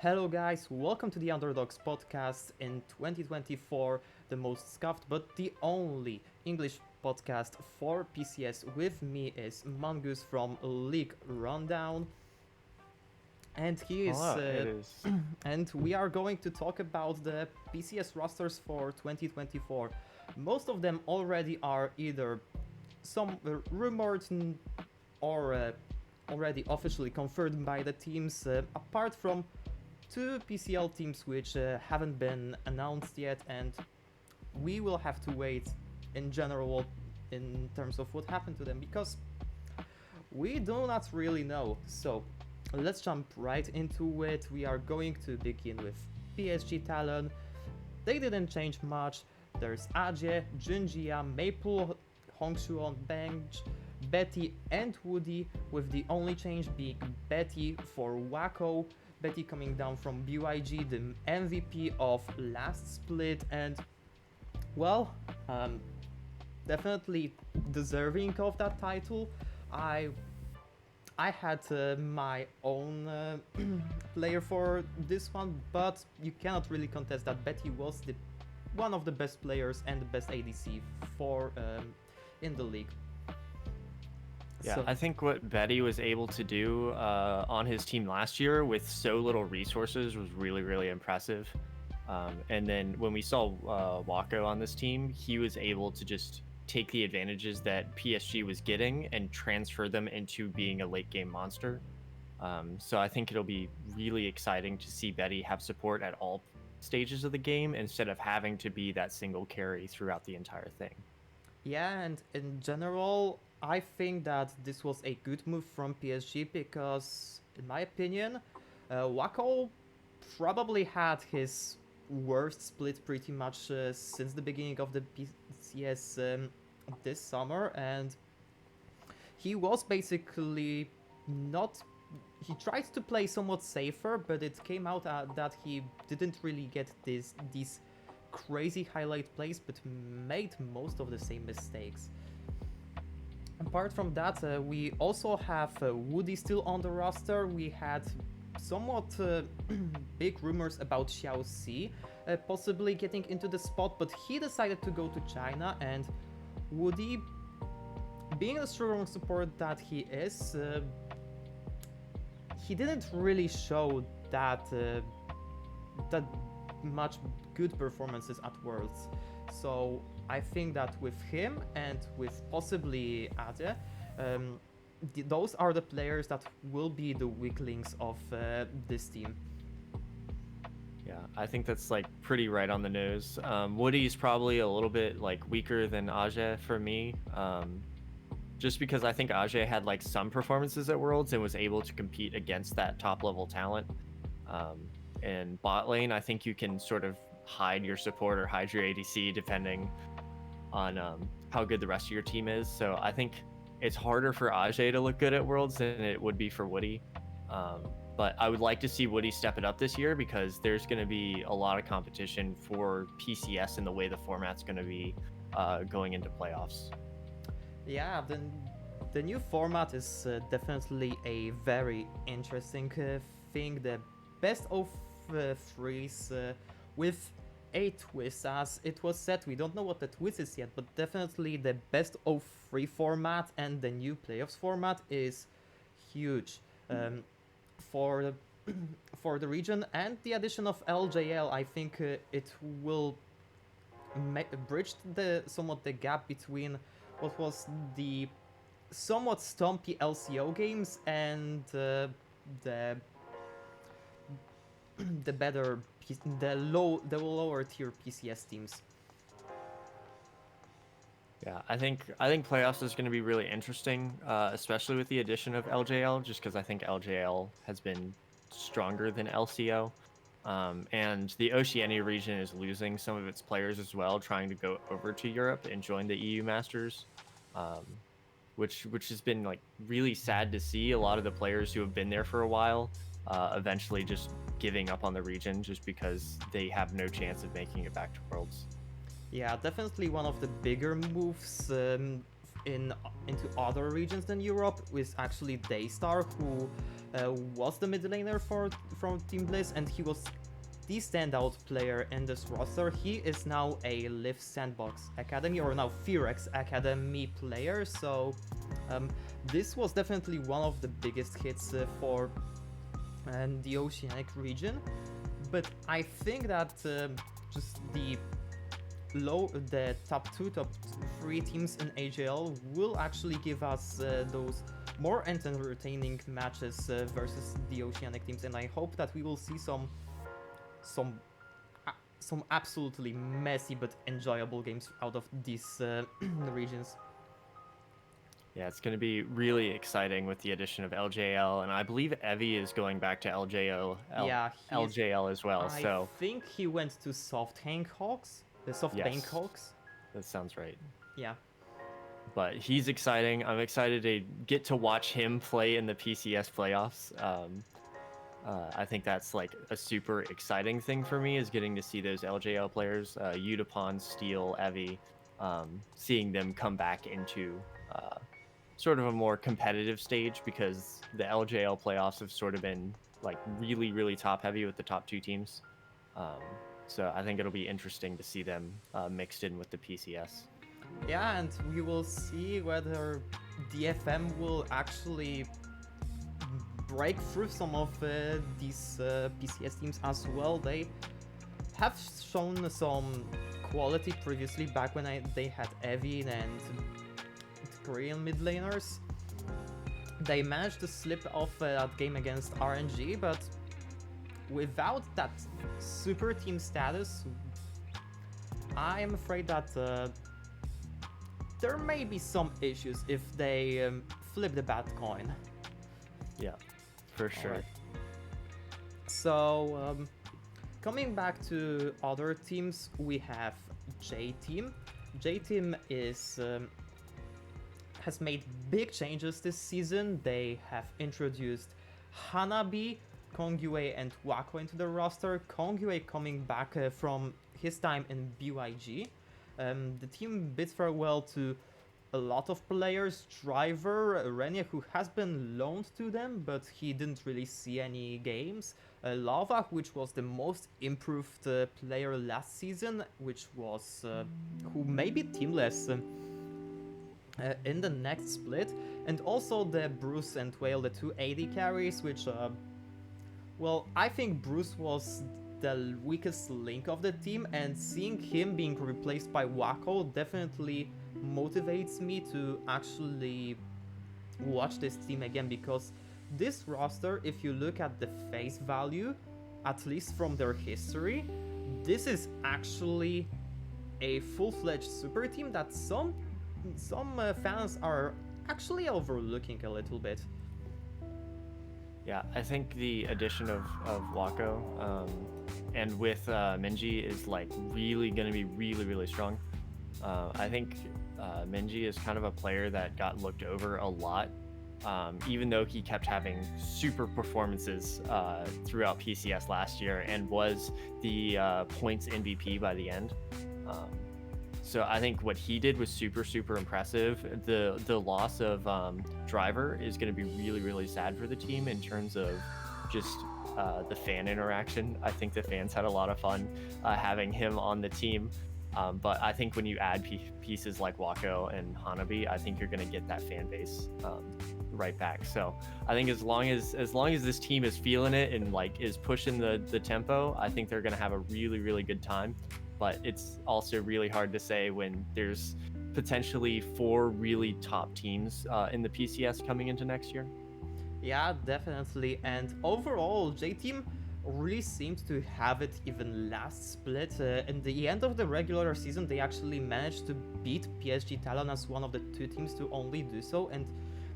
Hello guys, welcome to the Underdogs Podcast in 2024, the most scuffed but the only English podcast for PCS. With me is Mongoose from League Rundown. And he is, Hello, it is. and we are going to talk about the PCS rosters for 2024. Most of them already are either some rumored or already officially confirmed by the teams, apart from two PCL teams which haven't been announced yet, and we will have to wait in general in terms of what happened to them because we do not really know. So let's jump right into it. We are going to begin with PSG Talon. They didn't change much. There's Aje, Junjia, Maple, Hongshu on bench, Betty and Woody, with the only change being Betty for Wacko. Betty coming down from BYG, the MVP of last split, and well, definitely deserving of that title. I had my own player for this one, but you cannot really contest that Betty was one of the best players and the best ADC for in the league. Yeah, I think what Betty was able to do on his team last year with so little resources was really, really impressive. And then when we saw Wako on this team, he was able to just take the advantages that PSG was getting and transfer them into being a late game monster. So I think it'll be really exciting to see Betty have support at all stages of the game instead of having to be that single carry throughout the entire thing. Yeah, and in general, I think that this was a good move from PSG because, in my opinion, Wako probably had his worst split pretty much since the beginning of the PCS this summer, and he was basically not. He tried to play somewhat safer, but it came out that he didn't really get these crazy highlight plays, but made most of the same mistakes. Apart from that, we also have Woody still on the roster. We had somewhat big rumors about Xiao Xi possibly getting into the spot, but he decided to go to China, and Woody, being the strong support that he is, he didn't really show that much good performances at Worlds. So I think that with him and with possibly Ade, those are the players that will be the weak links of this team. Yeah, I think that's like pretty right on the nose. Woody's probably a little bit like weaker than Aje for me. Just because I think Aje had like some performances at Worlds and was able to compete against that top level talent. In bot lane, I think you can sort of hide your support or hide your ADC depending on how good the rest of your team is. So I think it's harder for Aje to look good at Worlds than it would be for Woody. But I would like to see Woody step it up this year because there's going to be a lot of competition for PCS and the way the format's going to be going into playoffs. Yeah, the new format is definitely a very interesting thing. The best of threes with a twist, as it was said. We don't know what the twist is yet, but definitely the best of 3 format and the new playoffs format is huge for the region, and the addition of LJL, I think it will bridge somewhat the gap between what was the somewhat stumpy LCO games and the lower tier PCS teams. Yeah, I think playoffs is going to be really interesting, especially with the addition of LJL, just because I think LJL has been stronger than LCO. And the Oceania region is losing some of its players as well, trying to go over to Europe and join the EU Masters, which has been like really sad to see. A lot of the players who have been there for a while eventually just giving up on the region just because they have no chance of making it back to Worlds. Yeah, definitely one of the bigger moves into other regions than Europe is actually Daystar, who was the mid laner from Team Bliss, and he was the standout player in this roster. He is now a Live Sandbox Academy, or now Ferex Academy player, so this was definitely one of the biggest hits for the Oceanic region. But I think that just the top 2, top 3 teams in AJL will actually give us those more entertaining matches versus the Oceanic teams, and I hope that we will see some absolutely messy but enjoyable games out of these regions. Yeah, it's going to be really exciting with the addition of LJL, and I believe Evie is going back to LJL as well. I think he went to SoftBank Hawks. That sounds right. Yeah. But he's exciting. I'm excited to get to watch him play in the PCS playoffs. I think that's like a super exciting thing for me, is getting to see those LJL players, Utapon, Steel, Evie, seeing them come back into sort of a more competitive stage, because the LJL playoffs have sort of been like really, really top heavy with the top 2 teams. So I think it'll be interesting to see them mixed in with the PCS. Yeah, and we will see whether DFM will actually break through some of these PCS teams as well. They have shown some quality previously, back when they had Evie and Korean mid laners. They managed to slip off that game against RNG, but without that super team status, I'm afraid that there may be some issues if they flip the bad coin. Yeah, for sure. Right. So, coming back to other teams, we have J-Team. J-Team has made big changes this season. They have introduced Hanabi, Kongyue, and Wako into the roster. Kongyue coming back from his time in BYG. The team bids farewell to a lot of players. Driver, Renia, who has been loaned to them, but he didn't really see any games. Lava, which was the most improved player last season, which was who may be teamless in the next split, and also the Bruce and Whale, the 2 AD carries, which well, I think Bruce was the weakest link of the team, and seeing him being replaced by Wako definitely motivates me to actually watch this team again, because this roster, if you look at the face value, at least from their history, this is actually a full-fledged super team that some fans are actually overlooking a little bit. Yeah, I think the addition of Wako and with Minji is like really going to be really, really strong. I think Minji is kind of a player that got looked over a lot, even though he kept having super performances throughout PCS last year and was the points MVP by the end. So I think what he did was super, super impressive. The loss of Driver is going to be really, really sad for the team in terms of just the fan interaction. I think the fans had a lot of fun having him on the team. But I think when you add pieces like Wako and Hanabi, I think you're going to get that fan base right back. So I think as long as this team is feeling it and like is pushing the tempo, I think they're going to have a really, really good time. But it's also really hard to say when there's potentially 4 really top teams in the PCS coming into next year. Yeah, definitely. And overall, J-Team really seemed to have it even last split. In the end of the regular season, they actually managed to beat PSG Talon as one of the 2 teams to only do so, and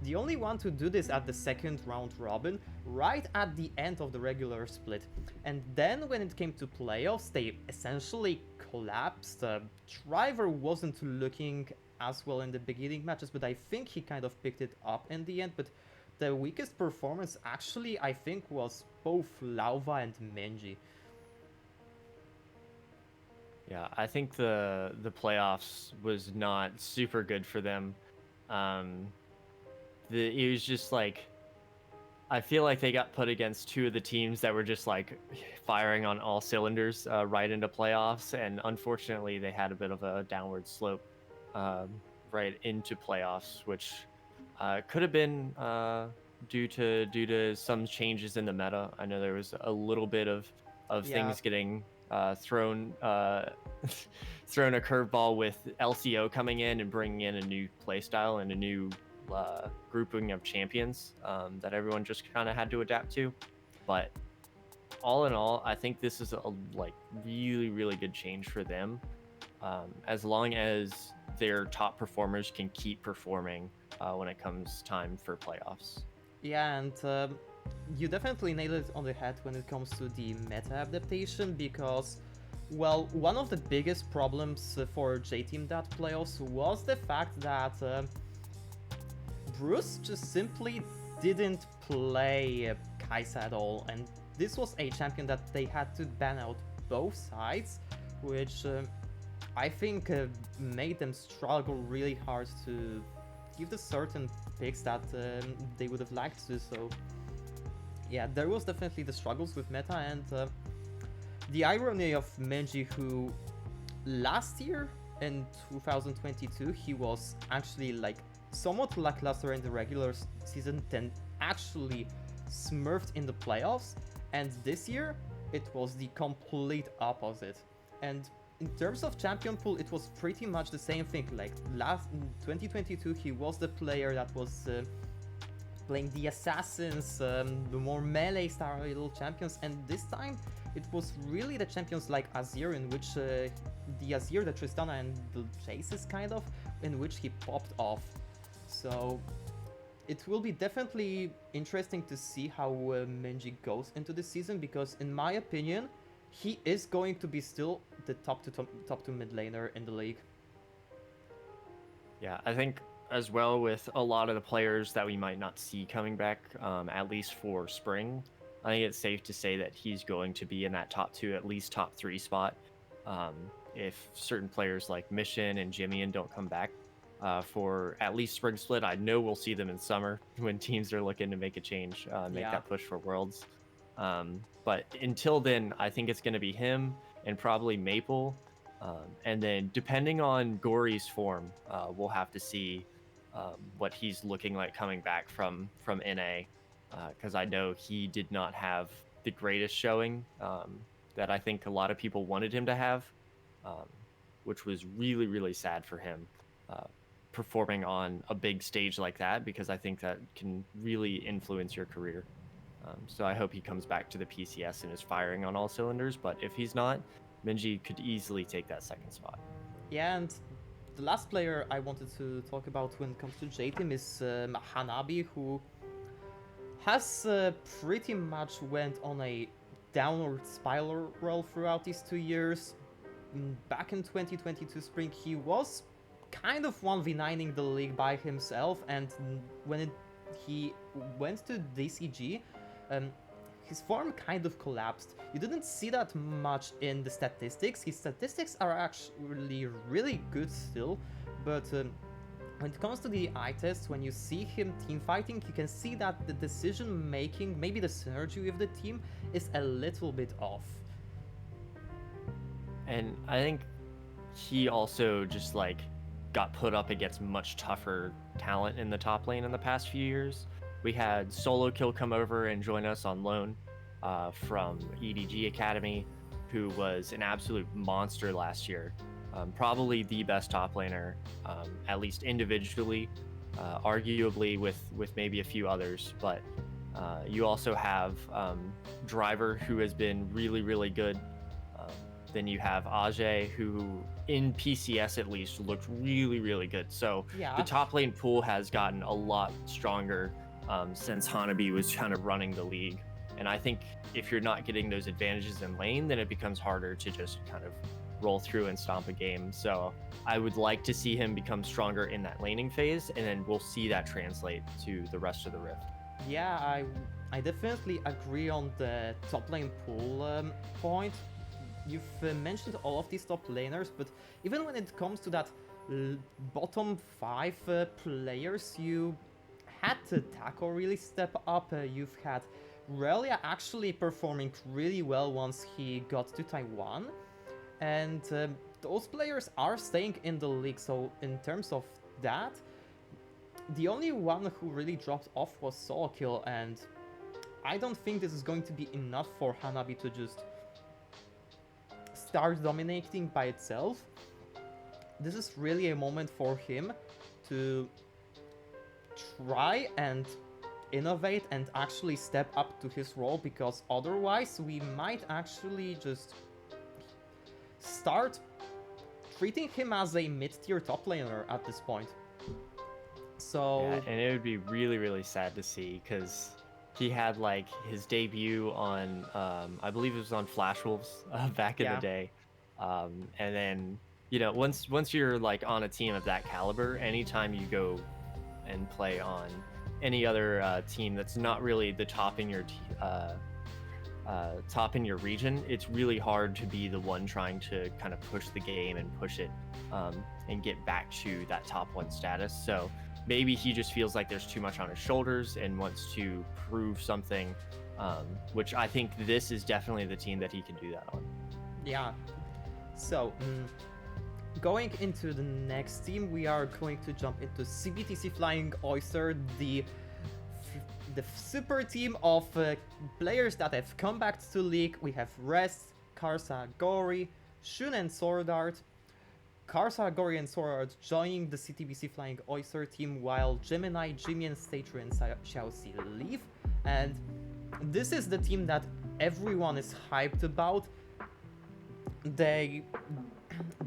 the only one to do this at the second round robin, right at the end of the regular split. And then when it came to playoffs, they essentially collapsed. Driver wasn't looking as well in the beginning matches, but I think he kind of picked it up in the end. But the weakest performance actually, I think, was both Lauva and Menji. Yeah, I think the playoffs was not super good for them. It was just like I feel like they got put against two of the teams that were just like firing on all cylinders right into playoffs, and unfortunately they had a bit of a downward slope right into playoffs, which could have been due to some changes in the meta. I know there was a little bit of Yeah, things getting thrown thrown a curveball with LCO coming in and bringing in a new playstyle and a new grouping of champions that everyone just kind of had to adapt to. But all in all, I think this is a like really good change for them, as long as their top performers can keep performing when it comes time for playoffs. yeah, and you definitely nailed it on the head when it comes to the meta adaptation because, well, one of the biggest problems for J Team that playoffs was the fact that Bruce just simply didn't play Kaisa at all, and this was a champion that they had to ban out both sides, which I think made them struggle really hard to give the certain picks that they would have liked to. So yeah, there was definitely the struggles with meta, and the irony of Menji, who last year in 2022 he was actually like somewhat lackluster in the regular season, then actually smurfed in the playoffs, and this year it was the complete opposite. And in terms of champion pool, it was pretty much the same thing. Like last in 2022, he was the player that was playing the assassins, the more melee style champions, and this time it was really the champions like Azir, in which the Azir, the Tristana, and the Chases kind of, in which he popped off. So it will be definitely interesting to see how Menji goes into the season, because in my opinion, he is going to be still the top two mid laner in the league. Yeah, I think as well with a lot of the players that we might not see coming back, at least for spring, I think it's safe to say that he's going to be in that top two, at least top three spot. If certain players like Mission and Jimmy don't come back for at least spring split, I know we'll see them in summer when teams are looking to make a change, make Yeah. that push for Worlds. But until then, I think it's going to be him and probably Maple. And then depending on Gory's form, we'll have to see what he's looking like coming back from NA, because I know he did not have the greatest showing that I think a lot of people wanted him to have, which was really sad for him performing on a big stage like that, because I think that can really influence your career. So I hope he comes back to the PCS and is firing on all cylinders, but if he's not, Minji could easily take that second spot. Yeah, and the last player I wanted to talk about when it comes to J-Team is Hanabi, who has pretty much went on a downward spiral throughout these 2 years. Back in 2022 spring, he was kind of 1v9ing the league by himself, and when he went to DCG, his form kind of collapsed. You didn't see that much in the statistics. His statistics are actually really good still, but when it comes to the eye test, when you see him team fighting, you can see that the decision making, maybe the synergy with the team, is a little bit off. And I think he also just like got put up against much tougher talent in the top lane in the past few years. We had Solo Kill come over and join us on loan from EDG Academy, who was an absolute monster last year. Probably the best top laner, at least individually, arguably with maybe a few others. But you also have Driver, who has been really good. Then you have Ajay, who in PCS at least looked really good. So Yeah. the top lane pool has gotten a lot stronger since Hanabi was kind of running the league. And I think if you're not getting those advantages in lane, then it becomes harder to just kind of roll through and stomp a game. So I would like to see him become stronger in that laning phase, and then we'll see that translate to the rest of the Rift. Yeah, I definitely agree on the top lane pool point. You've mentioned all of these top laners, but even when it comes to that bottom 5 players, you had Taco really step up. You've had Relia actually performing really well once he got to Taiwan. And those players are staying in the league, so in terms of that, the only one who really dropped off was Soulkill, and I don't think this is going to be enough for Hanabi to just start dominating by itself. This is really a moment for him to try and innovate and actually step up to his role, because otherwise we might actually just start treating him as a mid-tier top laner at this point. So yeah, and it would be really, really sad to see, because he had like his debut on, I believe it was on Flash Wolves back in the day, and then once you're like on a team of that caliber, anytime you go and play on any other team that's not really the top in your region, it's really hard to be the one trying to kind of push the game and push it and get back to that top 1 status. So maybe he just feels like there's too much on his shoulders and wants to prove something, which I think this is definitely the team that he can do that on. Yeah. So going into the next team, we are going to jump into CBTC Flying Oyster, the super team of players that have come back to League. We have Rest, Karsa, Gory, Shun, and Swordart. Karsa, Gory, and Swordart joining the CTBC Flying Oyster team, while Gemini, Jimmy, and Statry and Xiaoxi leave. And this is the team that everyone is hyped about. The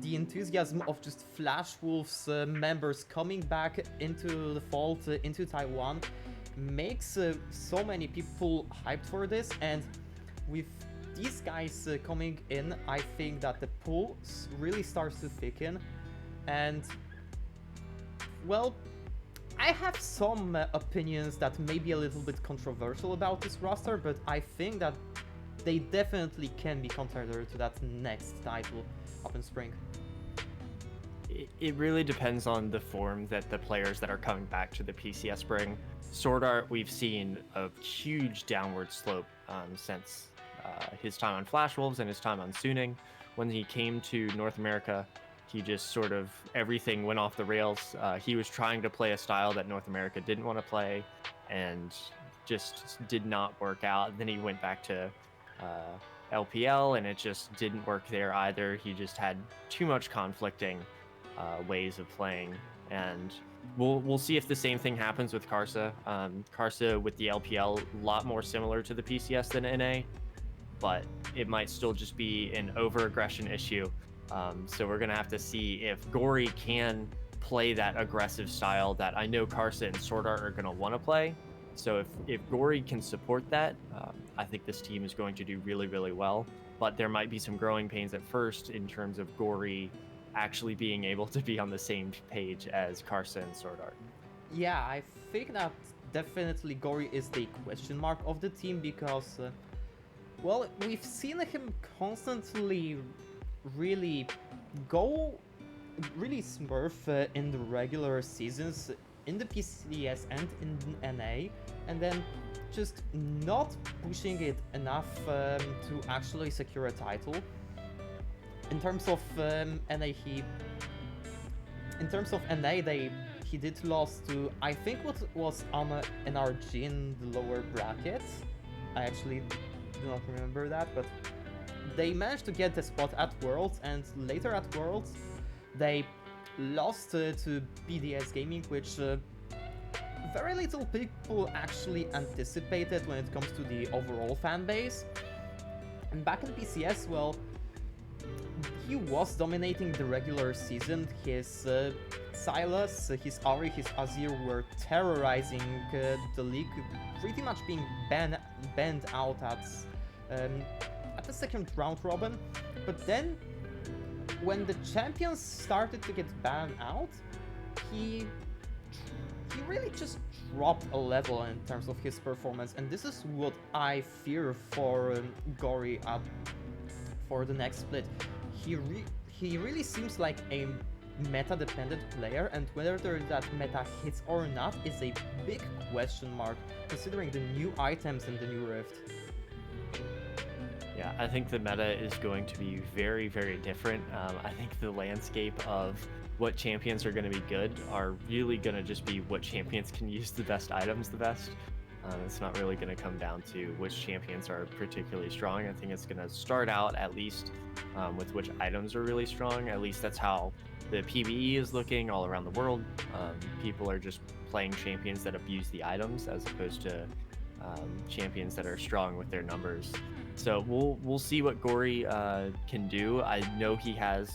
enthusiasm of just Flash Wolves members coming back into the fold, into Taiwan, makes so many people hyped for this. And with these guys coming in, I think that the pool really starts to thicken. And well, I have some opinions that may be a little bit controversial about this roster, but I think that they definitely can be contender to that next title up in spring. It really depends on the form that the players that are coming back to the PCS bring. Sword Art, we've seen a huge downward slope since his time on Flash Wolves and his time on Suning. When he came to North America, he just sort of, everything went off the rails. He was trying to play a style that North America didn't want to play and just did not work out. Then he went back to LPL and it just didn't work there either. He just had too much conflicting ways of playing, and we'll see if the same thing happens with Karsa. Karsa with the LPL, a lot more similar to the PCS than NA, but it might still just be an over-aggression issue. So we're gonna have to see if Gory can play that aggressive style that I know Karsa and Sword Art are gonna want to play. So if Gory can support that, I think this team is going to do really, really well. But there might be some growing pains at first in terms of Gory actually being able to be on the same page as Karsa and Sword Art. Yeah, I think that definitely Gory is the question mark of the team, because, well, we've seen him constantly really smurf in the regular seasons, in the PCS and in NA, and then just not pushing it enough to actually secure a title. In terms of NA, he did lose to, I think, what was NRG in the lower bracket. I actually do not remember that, but they managed to get the spot at Worlds, and later at Worlds they lost to BDS Gaming, which very little people actually anticipated when it comes to the overall fan base. And back in PCS, well, he was dominating the regular season. His Silas, his Ari, his Azir were terrorizing the league, pretty much being banned out at the second round robin. But then, when the champions started to get banned out, he really just dropped a level in terms of his performance, and this is what I fear for Gory for the next split. He really seems like a meta-dependent player, and whether that meta hits or not is a big question mark, considering the new items in the new Rift. Yeah, I think the meta is going to be very, very different. I think the landscape of what champions are going to be good are really going to just be what champions can use the best items the best. It's not really going to come down to which champions are particularly strong. I think it's going to start out at least with which items are really strong. At least that's how the PvE is looking all around the world. People are just playing champions that abuse the items as opposed to champions that are strong with their numbers. So we'll see what Gory can do. I know he has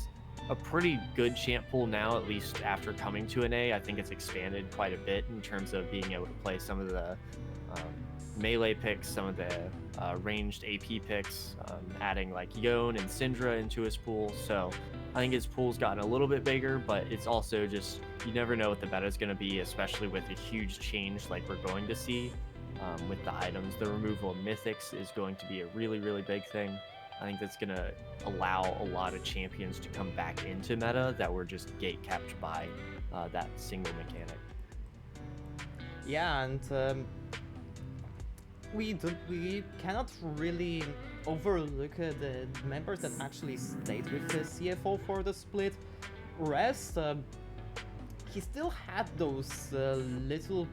a pretty good champ pool now, at least after coming to an A. I think it's expanded quite a bit in terms of being able to play some of the melee picks, some of the ranged AP picks, adding like Yone and Syndra into his pool. So I think his pool's gotten a little bit bigger, but it's also just, you never know what the meta is going to be, especially with a huge change like we're going to see with the items. The removal of mythics is going to be a really, really big thing. I think that's going to allow a lot of champions to come back into meta that were just gate-kept by that single mechanic. Yeah, and we cannot really overlook the members that actually stayed with the CFO for the split. Rest, he still had those little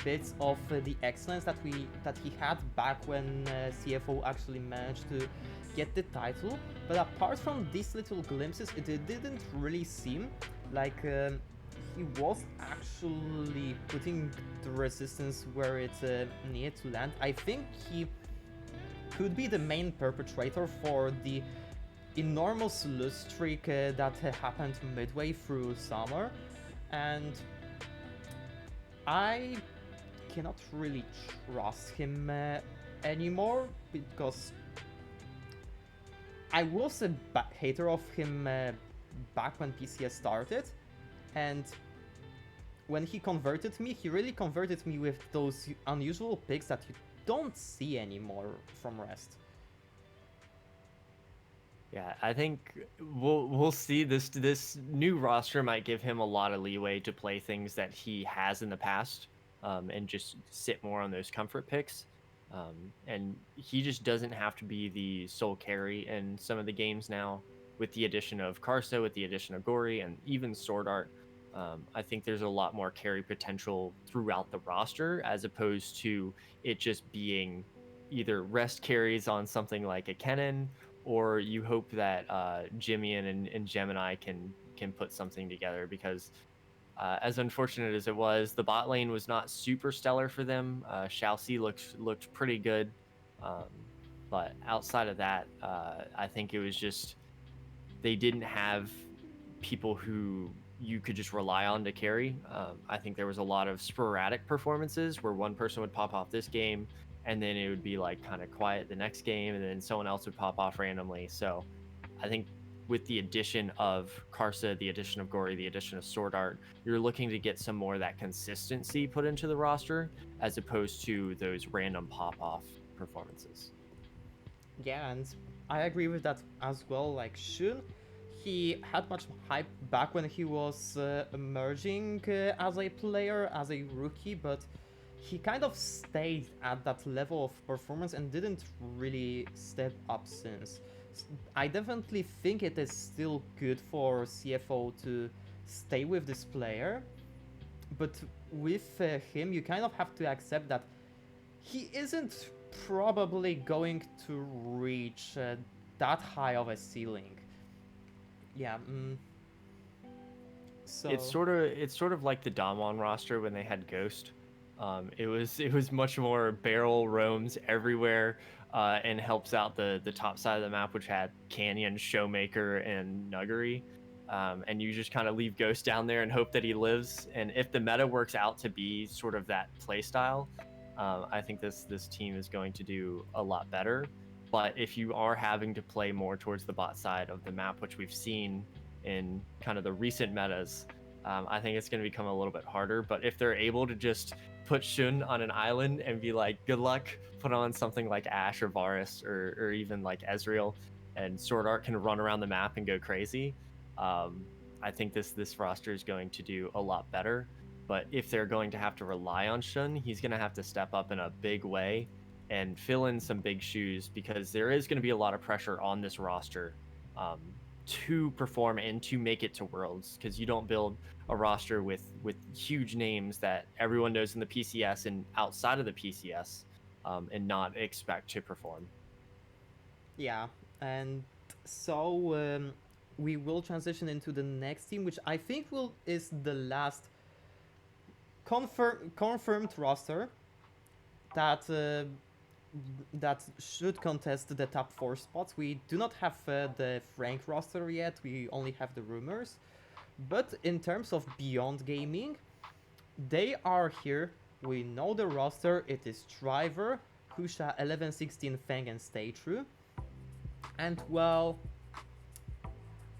bits of the excellence that he had back when CFO actually managed to get the title, but apart from these little glimpses, it didn't really seem like he was actually putting the resistance where it needed to land. I think he could be the main perpetrator for the enormous lose streak that happened midway through summer, and I cannot really trust him anymore, because I was a hater of him back when PCS started, and when he converted me, he really converted me with those unusual picks that you don't see anymore from Rest. Yeah, I think we'll see. This new roster might give him a lot of leeway to play things that he has in the past, and just sit more on those comfort picks. And he just doesn't have to be the sole carry in some of the games now. With the addition of Karsa, with the addition of Gory, and even Sword Art, I think there's a lot more carry potential throughout the roster, as opposed to it just being either rest carries on something like a Kennen, or you hope that Jimian and Gemini can put something together, because as unfortunate as it was, the bot lane was not super stellar for them. Xiaoxi looked pretty good, but outside of that, I think it was just they didn't have people who you could just rely on to carry. I think there was a lot of sporadic performances where one person would pop off this game, and then it would be like kind of quiet the next game, and then someone else would pop off randomly. So I think with the addition of Karsa, the addition of Gory, the addition of Sword Art, you're looking to get some more of that consistency put into the roster, as opposed to those random pop-off performances. Yeah, and I agree with that as well. Like Shun, he had much hype back when he was emerging as a player, as a rookie, but he kind of stayed at that level of performance and didn't really step up since. I definitely think it is still good for CFO to stay with this player, but with him, you kind of have to accept that he isn't probably going to reach that high of a ceiling. Yeah. So It's sort of like the Damwon roster when they had Ghost. It was much more barrel roams everywhere, and helps out the top side of the map, which had Canyon, Showmaker, and Nuggery. And you just kind of leave Ghost down there and hope that he lives. And if the meta works out to be sort of that play style, I think this team is going to do a lot better. But if you are having to play more towards the bot side of the map, which we've seen in kind of the recent metas, I think it's going to become a little bit harder. But if they're able to just put Shun on an island and be like, good luck, put on something like Ashe or Varus, or even like Ezreal, and Sword Art can run around the map and go crazy, I think this roster is going to do a lot better. But if they're going to have to rely on Shun, he's going to have to step up in a big way and fill in some big shoes, because there is going to be a lot of pressure on this roster um, to perform and to make it to Worlds, because you don't build a roster with huge names that everyone knows in the PCS and outside of the PCS, and not expect to perform. Yeah, and so we will transition into the next team, which I think will is the last confirmed roster that that should contest the top 4 spots. We do not have the Frank roster yet. We only have the rumors. But in terms of Beyond Gaming, they are here. We know the roster. It is Driver, Husha, 1116, Fang, and Stay True. And well,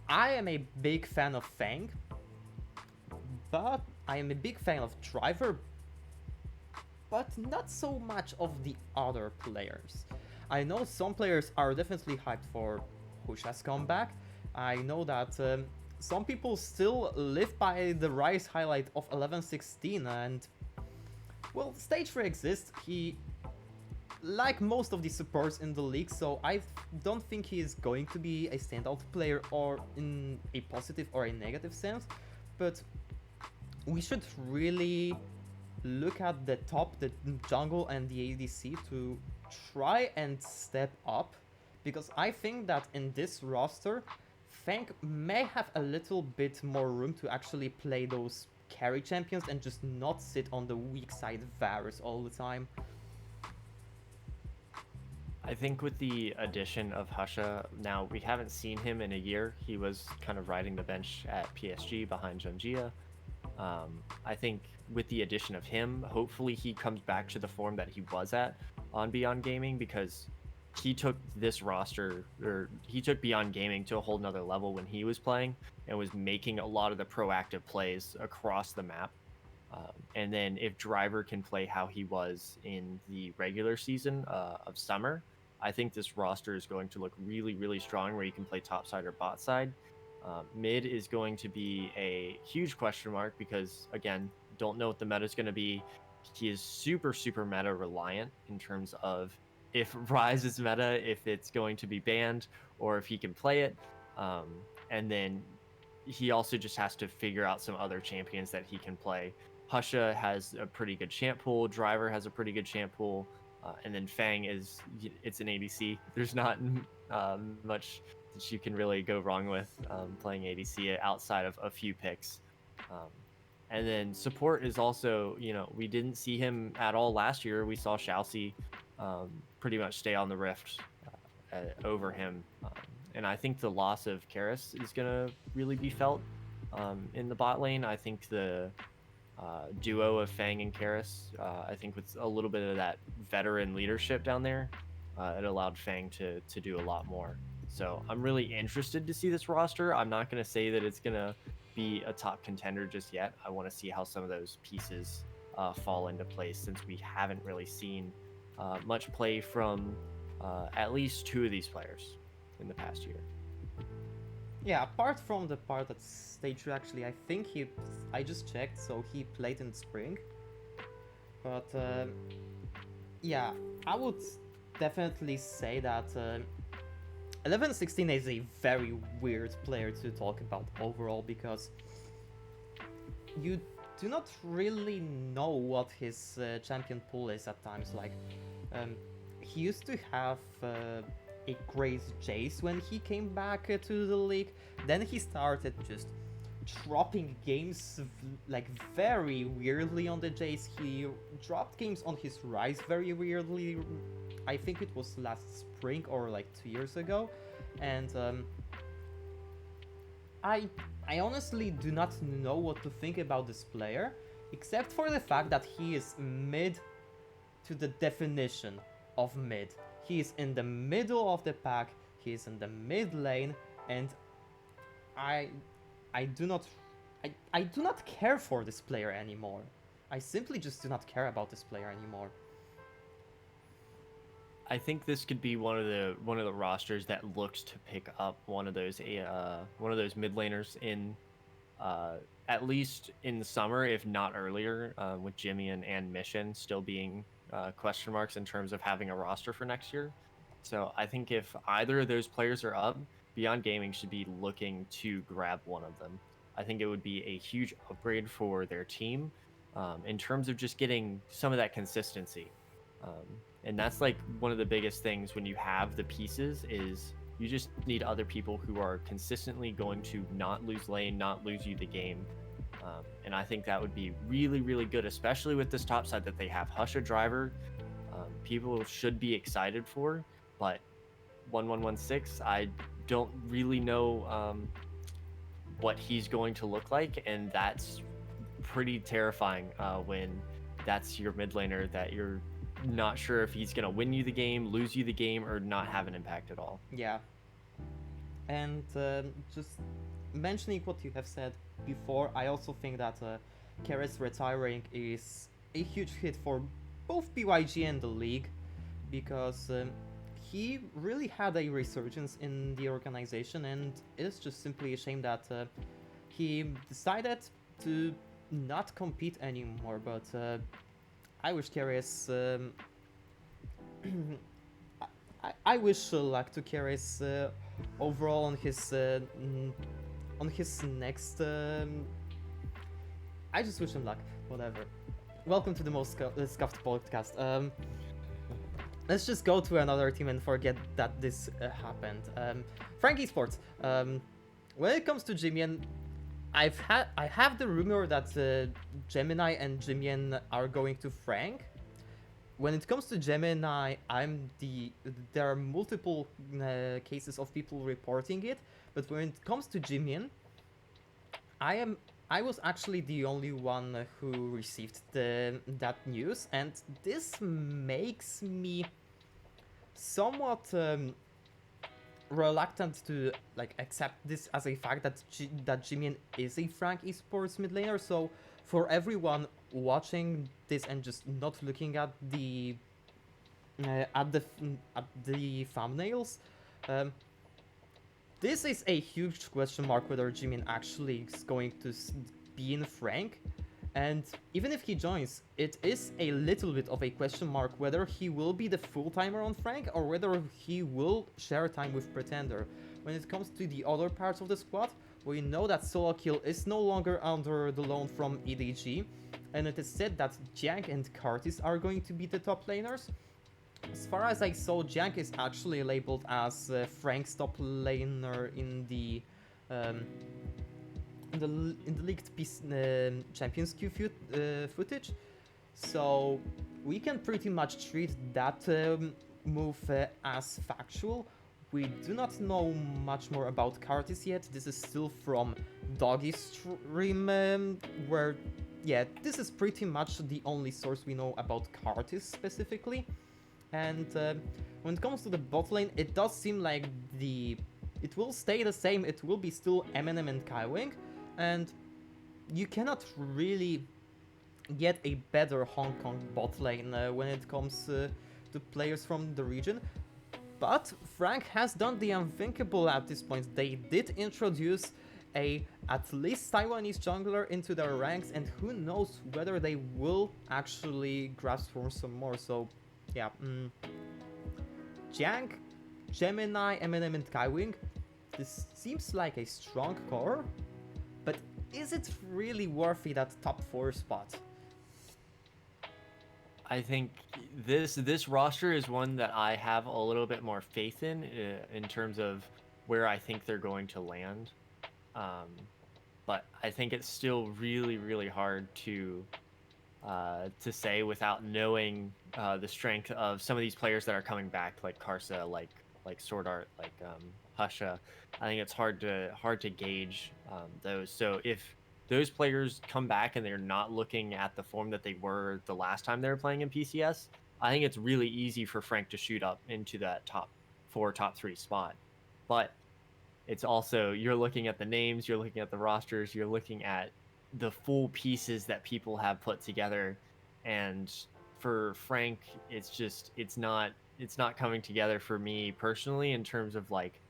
I am a big fan of Fang, but I am a big fan of Driver, but not so much of the other players. I know some players are definitely hyped for Husha's comeback. I know that some people still live by the Rise highlight of 1116, and well, Stage 3 exists. He, like most of the supports in the league, so I don't think he is going to be a standout player or in a positive or a negative sense, but we should really look at the top, the jungle and the ADC to try and step up, because I think that in this roster, Fang may have a little bit more room to actually play those carry champions and just not sit on the weak side Varus all the time. I think with the addition of Husha, now we haven't seen him in a year. He was kind of riding the bench at PSG behind Junjia. I think with the addition of him, hopefully he comes back to the form that he was at on Beyond Gaming, because he took this roster, or he took Beyond Gaming to a whole nother level when he was playing and was making a lot of the proactive plays across the map. And then if Driver can play how he was in the regular season of Summer, I think this roster is going to look really, really strong, where you can play top side or bot side. Mid is going to be a huge question mark, because, again, don't know what the meta is going to be. He is super, super meta reliant in terms of if Rise is meta, if it's going to be banned, or if he can play it. And then he also just has to figure out some other champions that he can play. Husha has a pretty good champ pool. Driver has a pretty good champ pool. And then Fang it's an ADC. There's not much that you can really go wrong with playing ADC outside of a few picks. And then support is also, we didn't see him at all last year. We saw Shalcy pretty much stay on the Rift over him. And I think the loss of Karis is going to really be felt in the bot lane. I think the duo of Fang and Karis, I think with a little bit of that veteran leadership down there, it allowed Fang to do a lot more. So I'm really interested to see this roster. I'm not going to say that it's going to be a top contender just yet. I want to see how some of those pieces fall into place, since we haven't really seen much play from at least 2 of these players in the past year. Yeah, apart from the part that Stage 3, actually, I think I just checked, so he played in spring. But yeah, I would definitely say that 1116 is a very weird player to talk about overall, because you do not really know what his champion pool is at times. Like, he used to have a great Jace when he came back to the league. Then he started just dropping games like very weirdly on the Jace. He dropped games on his Rise very weirdly. I think it was last spring or like 2 years ago. And I honestly do not know what to think about this player, except for the fact that he is mid to the definition of mid. He is in the middle of the pack, he is in the mid lane, and I do not care for this player anymore. I simply just do not care about this player anymore. I think this could be one of the rosters that looks to pick up one of those mid laners in at least in the summer, if not earlier, with Jimmy and Mission still being question marks in terms of having a roster for next year. So I think if either of those players are up, Beyond Gaming should be looking to grab one of them. I think it would be a huge upgrade for their team in terms of just getting some of that consistency. And that's like one of the biggest things when you have the pieces is you just need other people who are consistently going to not lose lane, not lose you the game. And I think that would be really, really good, especially with this top side that they have. Husha Driver, people should be excited for, but 1116, I don't really know what he's going to look like, and that's pretty terrifying when that's your mid laner that you're not sure if he's going to win you the game, lose you the game, or not have an impact at all. Yeah. And just mentioning what you have said before, I also think that Keres retiring is a huge hit for both BYG and the league, because he really had a resurgence in the organization, and it is just simply a shame that he decided to not compete anymore. But I wish Keres I wish luck to Keres overall on his next. I just wish him luck. Whatever. Welcome to the most scuffed podcast. Let's just go to another team and forget that this happened. Frank Esports. When it comes to Jimian, I have the rumor that Gemini and Jimian are going to Frank. When it comes to Gemini, there are multiple cases of people reporting it, but when it comes to Jimian, I was actually the only one who received that news, and this makes me somewhat reluctant to accept this as a fact that Jimian is a Frank Esports mid laner. So for everyone watching this and just not looking at the thumbnails, this is a huge question mark whether Jimin actually is going to be in Frank. And even if he joins, it is a little bit of a question mark whether he will be the full-timer on Frank or whether he will share time with Pretender. When it comes to the other parts of the squad, we know that Solo Kill is no longer under the loan from EDG, and it is said that Jank and Curtis are going to be the top laners. As far as I saw, Jank is actually labeled as Frank's top laner in the leaked Champions Queue footage. So we can pretty much treat that move as factual. We do not know much more about Curtis yet. This is still from Doggy's stream, where, yeah, this is pretty much the only source we know about Curtis specifically. And when it comes to the bot lane, it does seem like it will stay the same. It will be still Eminem and Kaiwing, and you cannot really get a better Hong Kong bot lane when it comes to players from the region. But Frank has done the unthinkable at this point. They did introduce at least Taiwanese jungler into their ranks, and who knows whether they will actually grasp for some more. So yeah, Jank, Gemini, Eminem, and Kaiwing, this seems like a strong core, but is it really worthy that top 4 spot? I think this roster is one that I have a little bit more faith in terms of where I think they're going to land. But I think it's still really, really hard to say without knowing the strength of some of these players that are coming back, like Karsa, like Sword Art, like Husha. I think it's hard to gauge those. So if those players come back and they're not looking at the form that they were the last time they were playing in PCS, I think it's really easy for Frank to shoot up into that top 4, top 3 spot. But it's also, you're looking at the names, you're looking at the rosters, you're looking at the full pieces that people have put together, and for Frank, it's not coming together for me personally in terms of like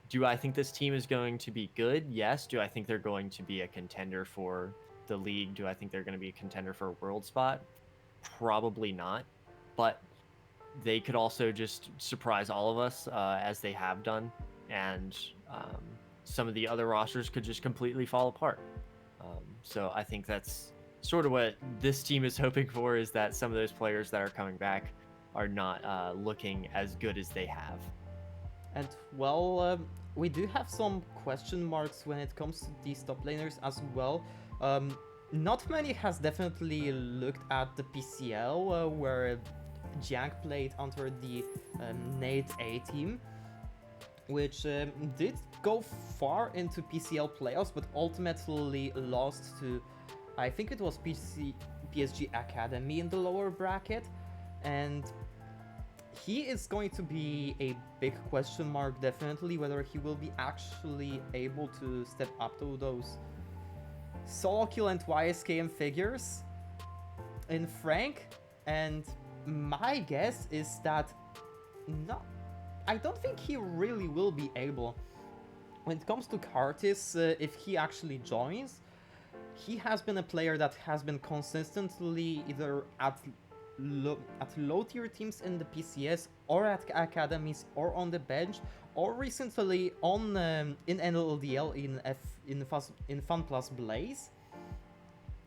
Do I think this team is going to be good? Yes. Do I think they're going to be a contender for the league? Do I think they're going to be a contender for a world spot? Probably not. But they could also just surprise all of us, as they have done. And some of the other rosters could just completely fall apart. So I think that's sort of what this team is hoping for, is that some of those players that are coming back are not looking as good as they have. And well, we do have some question marks when it comes to these top laners as well. Not many has definitely looked at the PCL, where Jiang played under the Nate A team, which did go far into PCL playoffs, but ultimately lost to, I think it was PSG Academy in the lower bracket, and he is going to be a big question mark, definitely, whether he will be actually able to step up to those solo kill and YSKM figures in Frank. And my guess is that no, I don't think he really will be able. When it comes to Curtis, if he actually joins, he has been a player that has been consistently either at low tier teams in the PCS, or at academies, or on the bench, or recently on in NLDL in Fun Plus Blaze,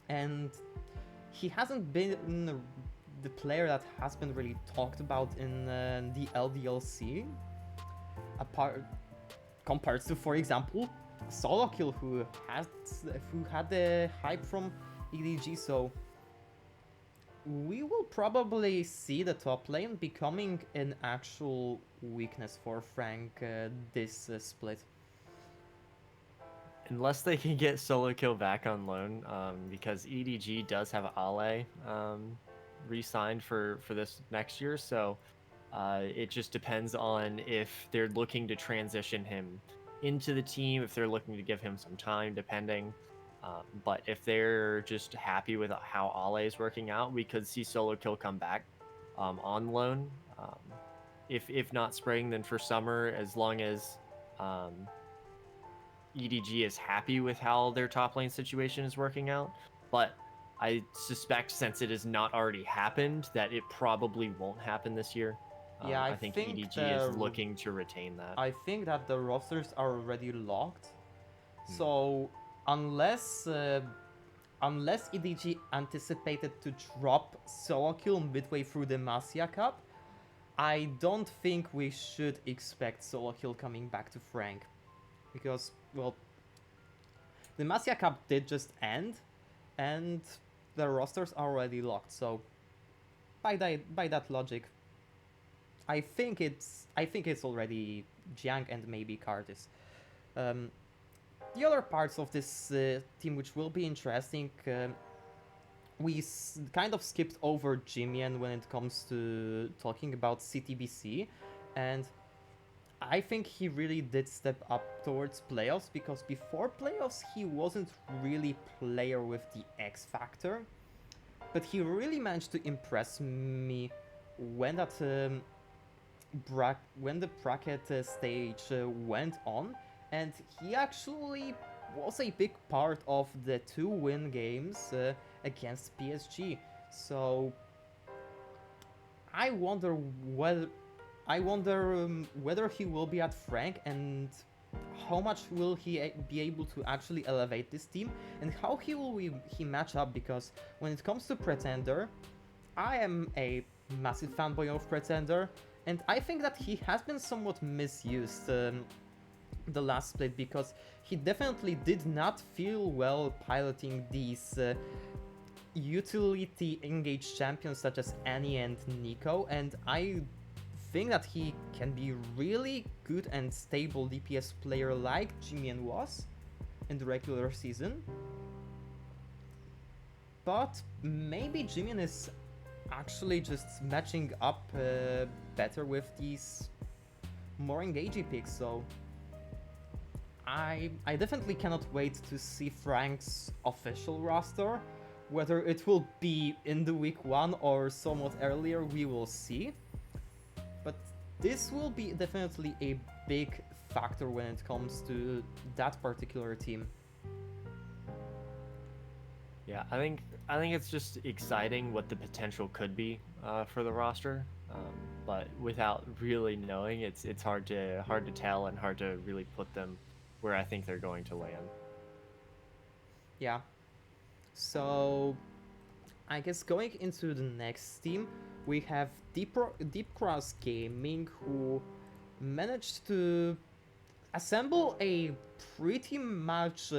and he hasn't been the player that has been really talked about in the LDLC, compared to, for example, Solo Kill, who had the hype from EDG. So we will probably see the top lane becoming an actual weakness for Frank this split. Unless they can get Solo Kill back on loan, because EDG does have Ale re-signed for this next year, so it just depends on if they're looking to transition him into the team, if they're looking to give him some time, depending. But if they're just happy with how Ale is working out, we could see Solo Kill come back on loan. If not spring, then for summer, as long as EDG is happy with how their top lane situation is working out. But I suspect, since it has not already happened, that it probably won't happen this year. Yeah, I think EDG is looking to retain that. I think that the rosters are already locked. So unless EDG anticipated to drop Solo Kill midway through the Masia Cup, I don't think we should expect Solo Kill coming back to Frank. Because, well, the Masia Cup did just end, and the rosters are already locked. So by that logic, I think it's already Jiang and maybe Curtis. The other parts of this team which will be interesting, we kind of skipped over Jimian when it comes to talking about CTBC, and I think he really did step up towards playoffs, because before playoffs he wasn't really player with the X factor, but he really managed to impress me when that when the bracket stage went on, and he actually was a big part of the 2 win games against PSG. So I wonder whether he will be at Frank, and how much will he be able to actually elevate this team, and how he match up, because when it comes to Pretender, I am a massive fanboy of Pretender, and I think that he has been somewhat misused the last split, because he definitely did not feel well piloting these utility engaged champions such as Annie and Nico, and I think that he can be really good and stable DPS player like Jimian was in the regular season. But maybe Jimian is actually just matching up better with these more engaging picks, so I definitely cannot wait to see Frank's official roster. Whether it will be in the week 1 or somewhat earlier, we will see. But this will be definitely a big factor when it comes to that particular team. Yeah, I think it's just exciting what the potential could be for the roster, but without really knowing, it's hard to tell and hard to really put them where I think they're going to land. Yeah. So I guess going into the next team, we have Deep Cross Gaming, who managed to assemble a pretty much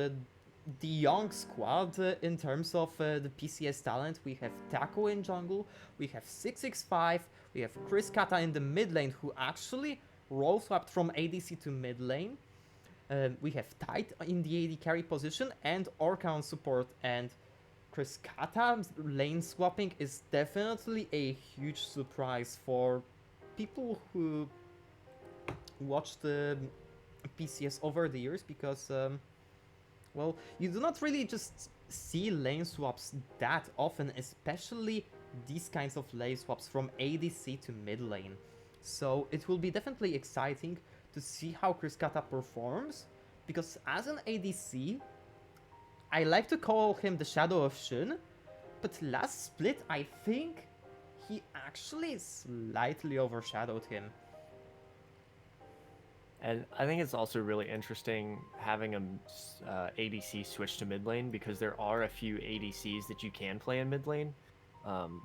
the young squad in terms of the PCS talent. We have Taco in jungle, we have 665, we have Chris Kata in the mid lane, who actually role swapped from ADC to mid lane. We have Tide in the AD carry position and Orca on support, and Chris Kata's lane swapping is definitely a huge surprise for people who watched the PCS over the years, because well, you do not really just see lane swaps that often, especially these kinds of lane swaps from ADC to mid lane. So it will be definitely exciting to see how Chris Kata performs, because as an ADC, I like to call him the Shadow of Shun, but last split I think he actually slightly overshadowed him. And I think it's also really interesting having a ADC switch to mid lane, because there are a few ADCs that you can play in mid lane.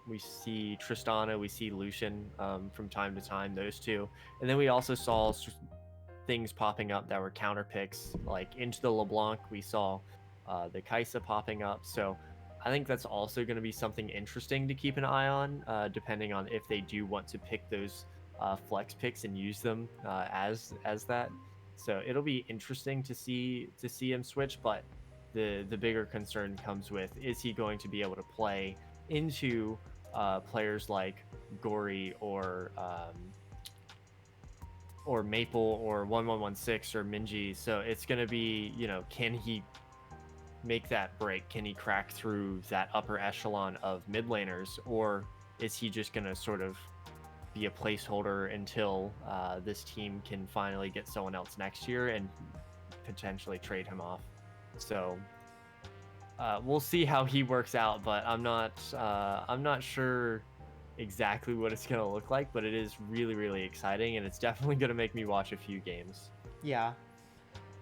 We see Tristana, we see Lucian from time to time, those two. And then we also saw things popping up that were counter picks, like into the LeBlanc, we saw the Kaisa popping up. So I think that's also going to be something interesting to keep an eye on, depending on if they do want to pick those flex picks and use them as that. So it'll be interesting to see him switch, but the bigger concern comes with, is he going to be able to play into players like Gory or Maple or 1116 or Minji? So it's going to be, can he make that break? Can he crack through that upper echelon of mid laners, or is he just going to sort of be a placeholder until this team can finally get someone else next year and potentially trade him off? So we'll see how he works out, but I'm not sure exactly what it's going to look like, but it is really, really exciting, and it's definitely going to make me watch a few games. Yeah.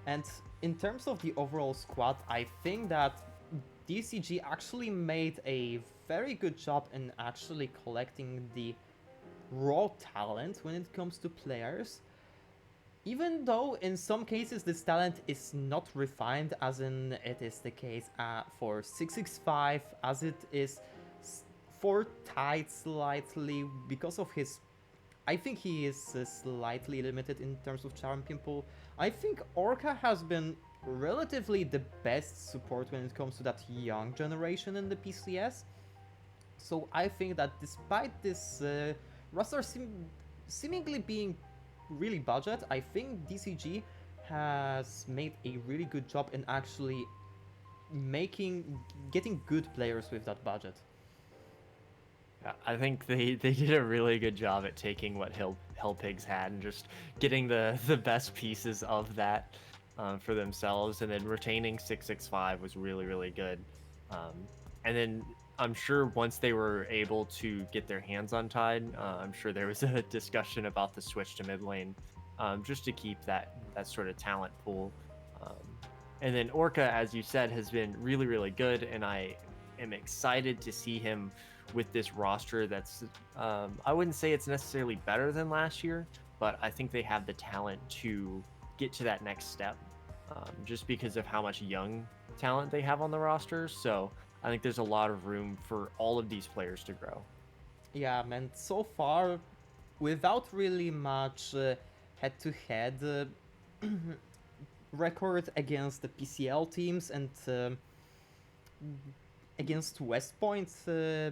And in terms of the overall squad, I think that DCG actually made a very good job in actually collecting the raw talent when it comes to players. Even though in some cases this talent is not refined, as in it is the case for 665, as it is for Tide slightly, because of his... I think he is slightly limited in terms of champion pool. I think Orca has been relatively the best support when it comes to that young generation in the PCS. So I think that despite this roster seemingly being really budget, I think DCG has made a really good job in actually getting good players with that budget. I think they did a really good job at taking what Hellpigs had and just getting the best pieces of that for themselves, and then retaining 665 was really, really good. And then I'm sure once they were able to get their hands on Tide, I'm sure there was a discussion about the switch to mid lane, just to keep that sort of talent pool. And then Orca, as you said, has been really, really good, and I am excited to see him with this roster that's, I wouldn't say it's necessarily better than last year, but I think they have the talent to get to that next step, just because of how much young talent they have on the roster. So I think there's a lot of room for all of these players to grow. Yeah, man, so far, without really much head-to-head record against the PCL teams and against West Point, I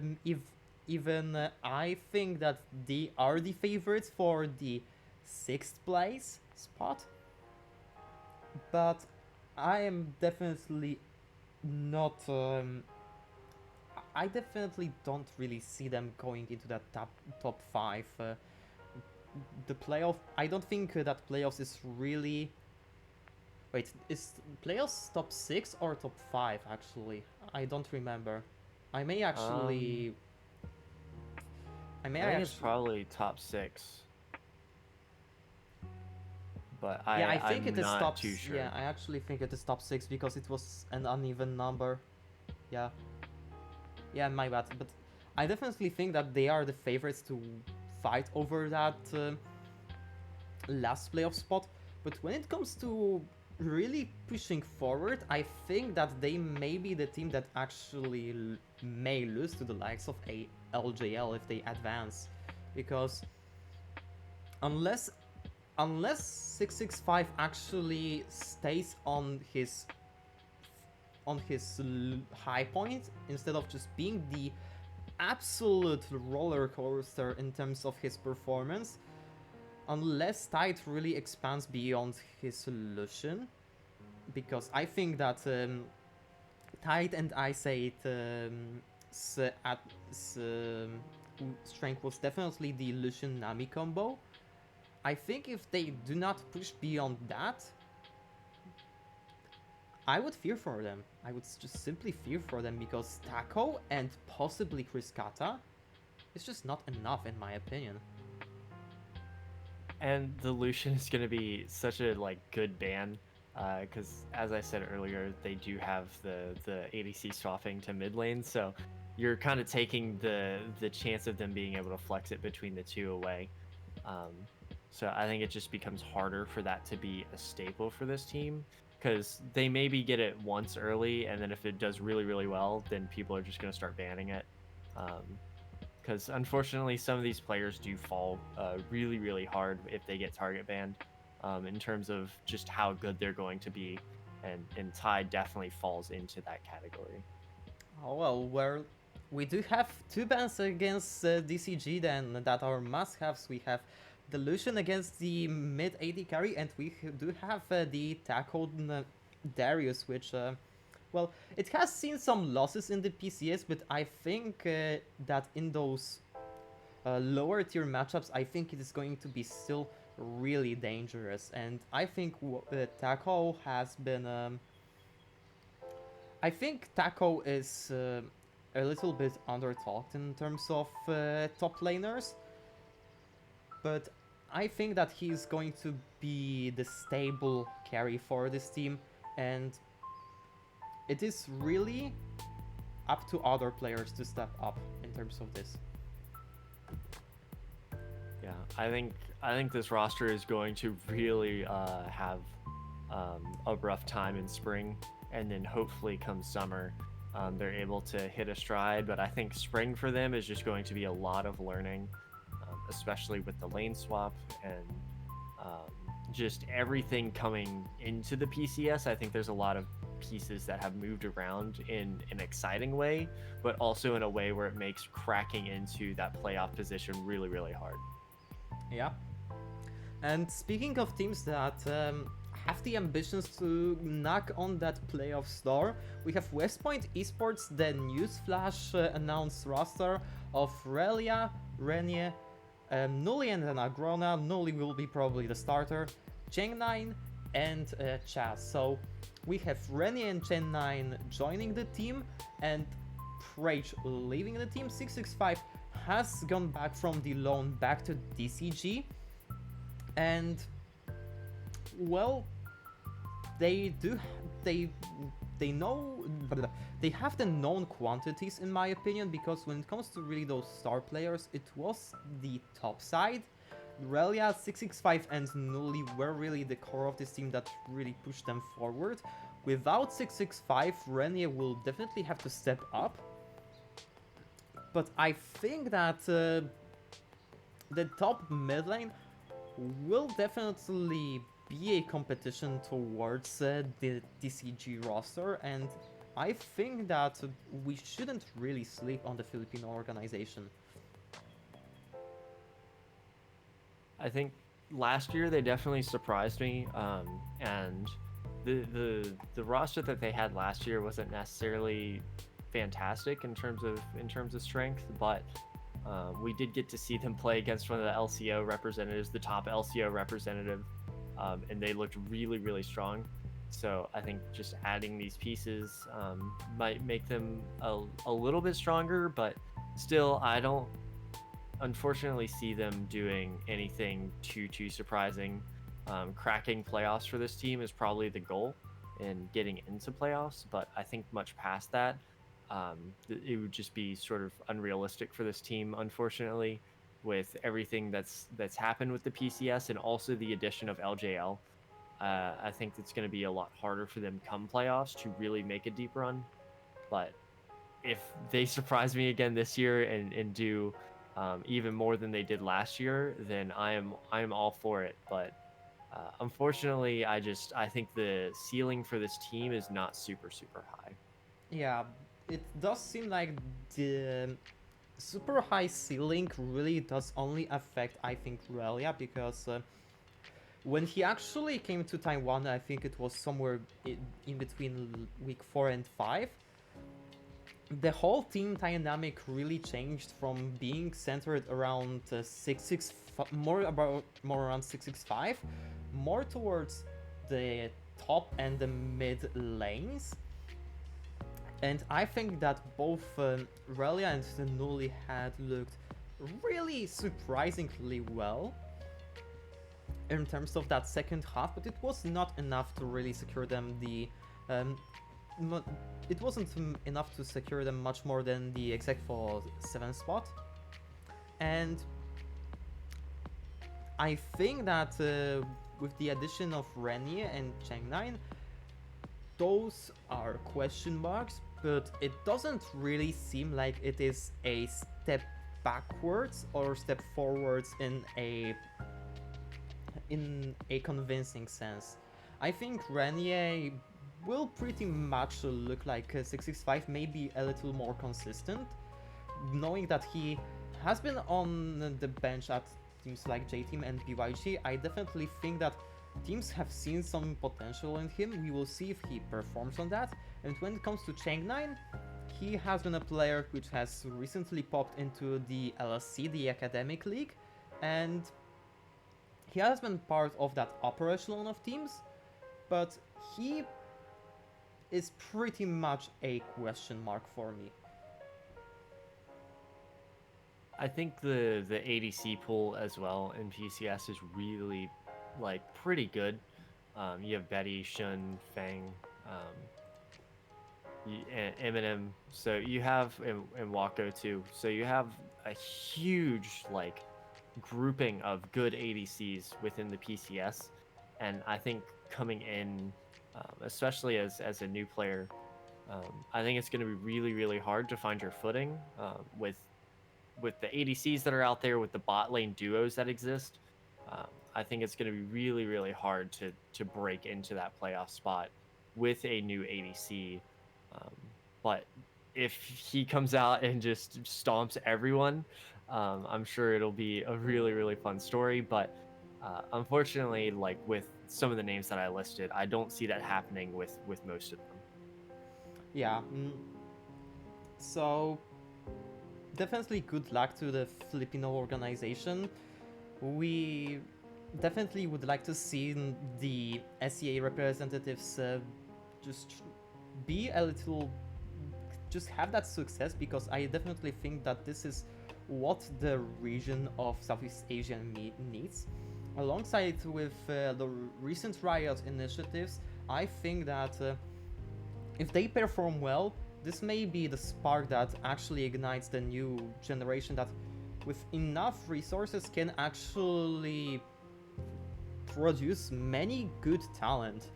think that they are the favorites for the 6th place spot. But I am definitely not... I definitely don't really see them going into that top 5. the playoff. I don't think that playoffs is really. Wait, is playoffs top 6 or top 5 actually? I don't remember. I may Um, actually. I may I think it's actually. probably top 6, but Yeah, I think I'm it is not too Yeah, sure. I actually think it is top 6 because it was an uneven number. Yeah. Yeah, my bad. But I definitely think that they are the favorites to fight over that last playoff spot. But when it comes to really pushing forward, I think that they may be the team that actually may lose to the likes of a LJL if they advance, because unless unless 665 actually stays on his high point instead of just being the absolute roller coaster in terms of his performance, unless Tide really expands beyond his solution, because I think that Tide and Ice 8 strength was definitely the Lucian Nami combo. I think if they do not push beyond that, I would fear for them. I would just simply fear for them because Taco and possibly Chris Kata is just not enough in my opinion. And the Lucian is going to be such a like good ban, because as I said earlier, they do have the ADC swapping to mid lane, so you're kind of taking the chance of them being able to flex it between the two away. Um, so I think it just becomes harder for that to be a staple for this team, because they maybe get it once early, and then if it does really really well, then people are just going to start banning it. Because unfortunately, some of these players do fall really, really hard if they get target banned, in terms of just how good they're going to be, and Tide definitely falls into that category. Oh well, we do have two bans against DCG then that are must-haves. We have the Lucian against the mid AD carry, and we do have the tackled Darius, which well, it has seen some losses in the PCS, but I think that in those lower tier matchups, I think it is going to be still really dangerous. And I think Taco has been. I think Taco is a little bit undertalked in terms of top laners, but I think that he's going to be the stable carry for this team, and it is really up to other players to step up in terms of this. Yeah, I think this roster is going to really have a rough time in spring, and then hopefully come summer, they're able to hit a stride. But I think spring for them is just going to be a lot of learning, especially with the lane swap and just everything coming into the PCS. I think there's a lot of pieces that have moved around in an exciting way, but also in a way where it makes cracking into that playoff position really, really hard. Yeah. And speaking of teams that have the ambitions to knock on that playoff door, we have Westpoint Esports, the newsflash announced roster of Relia, Renier, Nully and then Agrona. Nully will be probably the starter, Cheng9 and Chaz. So we have Renier and Cheng9 joining the team and Prage leaving the team. 665 has gone back from the loan back to DCG, and well, they do they know they have the known quantities in my opinion, because when it comes to really those star players, it was the top side. Relia, 665 and Nully were really the core of this team that really pushed them forward. Without 665, Renier will definitely have to step up, but I think that the top mid lane will definitely be a competition towards the DCG roster, and I think that we shouldn't really sleep on the Filipino organization. I think last year they definitely surprised me, and the roster that they had last year wasn't necessarily fantastic in terms of strength, but We did get to see them play against one of the LCO representatives, the top LCO representative, and they looked really, really strong. So I think just adding these pieces might make them a little bit stronger, but still, I don't unfortunately see them doing anything too surprising. Cracking playoffs for this team is probably the goal and getting into playoffs, but I think much past that, it would just be sort of unrealistic for this team, unfortunately, with everything that's happened with the PCS and also the addition of LJL. I think it's going to be a lot harder for them come playoffs to really make a deep run. But if they surprise me again this year and do even more than they did last year, then I am all for it. But unfortunately, I think the ceiling for this team is not super high. Yeah, it does seem like the super high ceiling really does only affect, I think, Relia, because when he actually came to Taiwan, I think it was somewhere in between week 4 and 5, the whole team dynamic really changed from being centered around 665, more around 665, more towards the top and the mid lanes. And I think that both Relia and Nuli had looked really surprisingly well in terms of that second half, but it was not enough to really secure them the it wasn't enough to secure them much more than the exec for 7th spot. And I think that with the addition of Renier and Cheng9, those are question marks, but it doesn't really seem like it is a step backwards or step forwards in a convincing sense. I think Renier will pretty much look like 665, maybe a little more consistent, knowing that he has been on the bench at teams like J-Team and BYG. I definitely think that teams have seen some potential in him. We will see if he performs on that. And when it comes to Cheng9, he has been a player which has recently popped into the LSC, the Academic League, and he has been part of that upper echelon of teams, but he is pretty much a question mark for me. I think the ADC pool as well in PCS is really pretty good. You have Betty, Shun, Fang, Eminem. So you have and Wako too. So you have a huge grouping of good ADCs within the PCS, and I think coming in, especially as a new player, I think it's going to be really hard to find your footing with the ADCs that are out there, with the bot lane duos that exist. I think it's going to be really hard to break into that playoff spot with a new ADC. But if he comes out and just stomps everyone, I'm sure it'll be a really fun story. But unfortunately, with some of the names that I listed, I don't see that happening with most of them. Yeah. So definitely good luck to the Filipino organization. We definitely would like to see the SEA representatives just be a little, just have that success, because I definitely think that this is what the region of Southeast Asia needs. Alongside with the recent Riot initiatives, I think that if they perform well, this may be the spark that actually ignites the new generation that with enough resources can actually produce many good talent.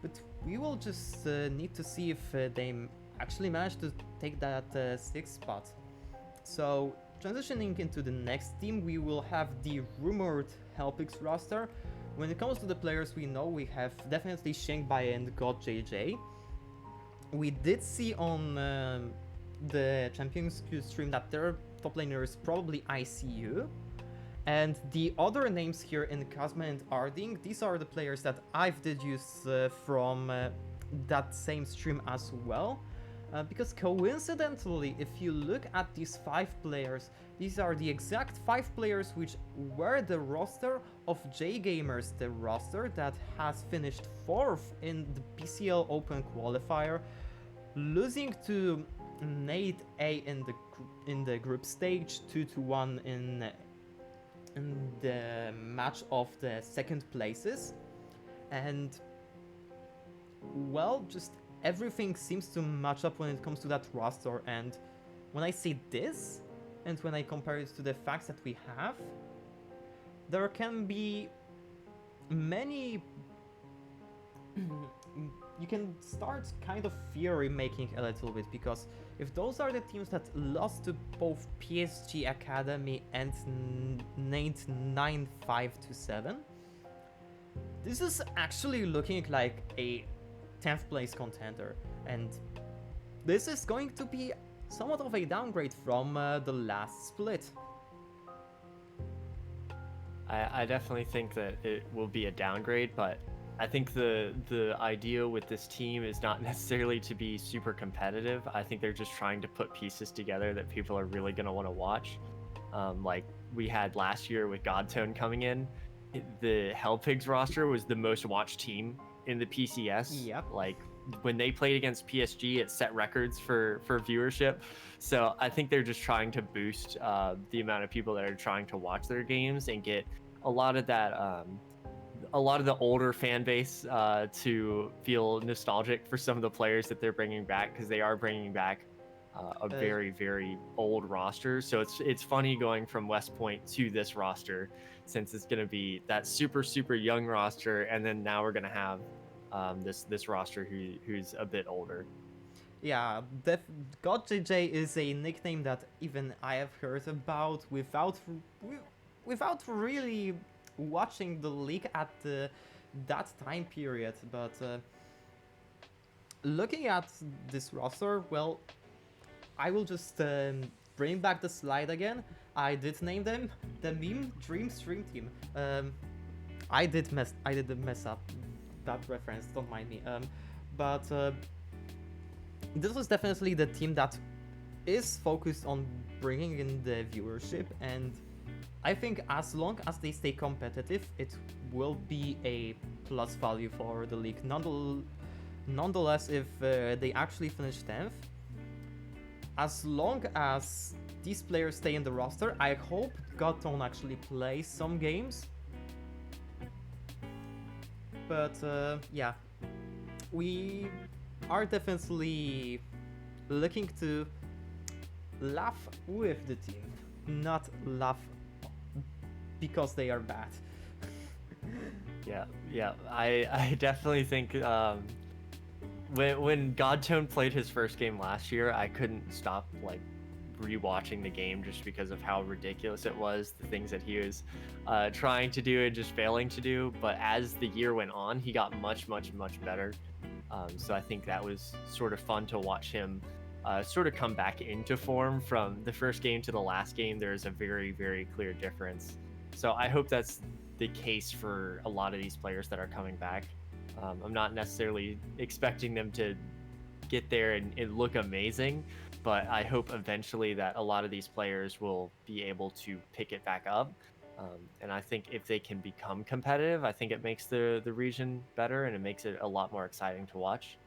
But we will just need to see if they actually manage to take that 6th spot. So transitioning into the next team, we will have the rumored Helpix roster. When it comes to the players we know, we have definitely Shengbai and God JJ. We did see on the Champions Q stream that their top laner is probably ICU. And the other names here in Kazma and Arding, these are the players that I've deduced from that same stream as well. Because coincidentally, if you look at these 5 players, these are the exact 5 players which were the roster of J-Gamers, the roster that has finished 4th in the PCL Open qualifier, losing to Nate A in the group stage 2-1 in the match of the second places, and well, just everything seems to match up when it comes to that roster. And when I say this, and when I compare it to the facts that we have, there can be many. You can start kind of theory making a little bit, because if those are the teams that lost to both PSG Academy and Nate 9-5-7, this is actually looking like a 10th place contender, and this is going to be somewhat of a downgrade from the last split. I definitely think that it will be a downgrade, but I think the idea with this team is not necessarily to be super competitive. I think they're just trying to put pieces together that people are really going to want to watch. Like we had last year with Godtone coming in, the Hellpigs roster was the most watched team in the PCS. Yep. Like when they played against PSG, it set records for viewership. So I think they're just trying to boost the amount of people that are trying to watch their games and get a lot of that, a lot of the older fan base to feel nostalgic for some of the players that they're bringing back, because they are bringing back a very, very old roster. So it's funny going from West Point to this roster, since it's going to be that super, super young roster, and then now we're going to have this roster who's a bit older. Yeah, GodJJ is a nickname that even I have heard about without really watching the league at that time period. But looking at this roster, well, I will just bring back the slide again. I did name them the Meme Dream Stream Team. I did mess up that reference. Don't mind me. But this was definitely the team that is focused on bringing in the viewership, and I think as long as they stay competitive, it will be a plus value for the league. Nonetheless, if they actually finish 10th, as long as these players stay in the roster, I hope Godtone actually plays some games. But yeah, we are definitely looking to laugh with the team, not laugh because they are bad. Yeah. I definitely think when Godtone played his first game last year, I couldn't stop like rewatching the game just because of how ridiculous it was, the things that he was trying to do and just failing to do. But as the year went on, he got much better. So I think that was sort of fun to watch him sort of come back into form. From the first game to the last game, there's a very, very clear difference. So I hope that's the case for a lot of these players that are coming back. I'm not necessarily expecting them to get there and look amazing, but I hope eventually that a lot of these players will be able to pick it back up. And I think if they can become competitive, I think it makes the region better, and it makes it a lot more exciting to watch.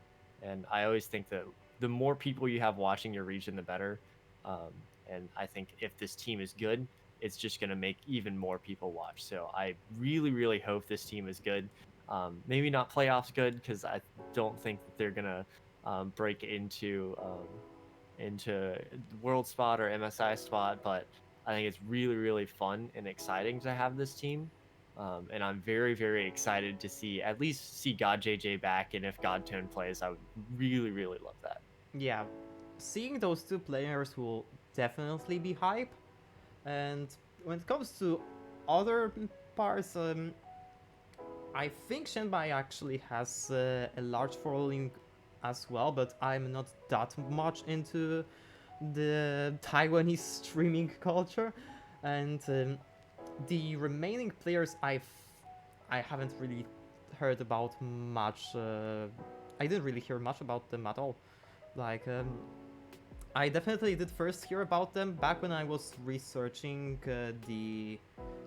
And I always think that the more people you have watching your region, the better. And I think if this team is good, it's just going to make even more people watch. So I really, really hope this team is good. Maybe not playoffs good, because I don't think that they're going to break into world spot or MSI spot, but I think it's really, really fun and exciting to have this team. And I'm very, very excited to see GodJJ back, and if Godtone plays, I would really, really love that. Yeah, seeing those two players will definitely be hype. And when it comes to other parts, I think Shenbai actually has a large following as well, but I'm not that much into the Taiwanese streaming culture. And the remaining players I haven't really heard about much. I didn't really hear much about them at all. Like, I definitely did first hear about them back when I was researching the